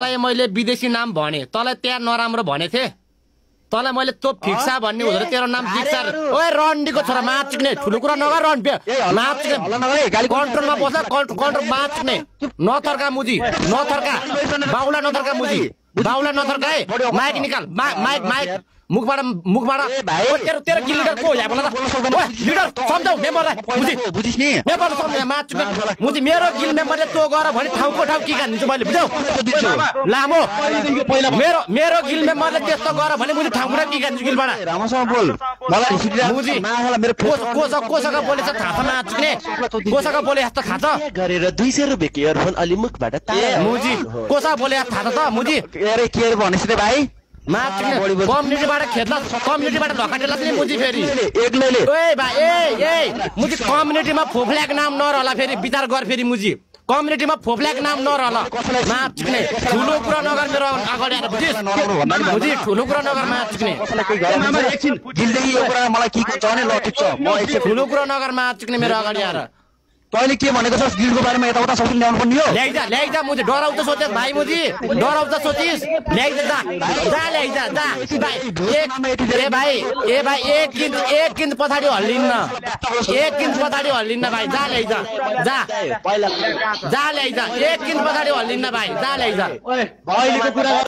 तँलाई मैले विदेशी नाम भने तँलाई त्यहाँ नराम्रो भने थिए तँलाई मैले तँ फिक्सा भन्ने हुँदैन तेरो नाम फिक्सा ओए रन्डीको छोरा माच्ने ठुलो कुरा नगर रन माच्ने कन्ट्रोलमा बस कन्ट्रोल माच्ने नथर्का मुजी नथर्का बाउला नथर्का मुजी बाउला नथर्का है माइक निकाल माइक माइक मुखबाट तेरो तेरो किल लिडर को यहाँ बोला ओए लिडर सम्झाउ मेम्बरलाई मुजी बुझिस नि मेम्बर सम्झाउ माच्ने मुजी मेरो गिल मेम्बरले तँ गएर भने ठाउँको ठाउँ के गान्दिन्छु मैले बुझ्यौ लामो मेरो मेरो गिल मेम्बरले त्यस्तो गएर भने मुजी ठाउँको ठाउँ के गान्दिन्छु गिलबाट राम्रोसँग बोल मलाई रिसिभ मुजी मेरो कोसका बोलेछ थाहा माच्ने कोसका बोले जस्तो खाछ गरेर 200 रुपैयाँ को इयरफोन अलि मुखबाट तारा मुजी कोसा बोले थाहा त मुजी अरे के भनेछ रे भाइ कम्युनिटीबाट खेद्ला कम्युनिटीबाट धकाटेला नि मुजी फेरि एक्लैले ओए भाइ ए मुजी कम्युनिटीमा फोफ्ल्याक नाम नरहला फेरि विचार गर फेरि मुजी कम्युनिटीमा फोफ्ल्याक नाम नरहला माच्ने ठुलो कुरा नगर मेरो अगाडि आएर बुझिस मुजी ठुलो कुरा नगर माच्ने एकछिन दिलदेखि यो कुरा मलाई के छ भने ल ठिक छ म एकछिन ठुलो कुरा नगर माच्ने मेरो अगाडि आएर तैँले के भनेको छस् गिलको बारेमा यताउता सब ल्याउनु पर्ने हो ल्याइजा मुजी डराउँछ सोचेस भाइ मुजी डराउँछ सोचिस ल्याइजा जा ल्याइजा जा ए भाइ एक इंच पछाडि हल्लिन्न एक इंच पछाडि हल्लिन्न भाइ जा ल्याइजा जा ल्याइजा एक इंच पछाडि हल्लिन्न भाइ जा ल्याइजा अहिलेको कुरा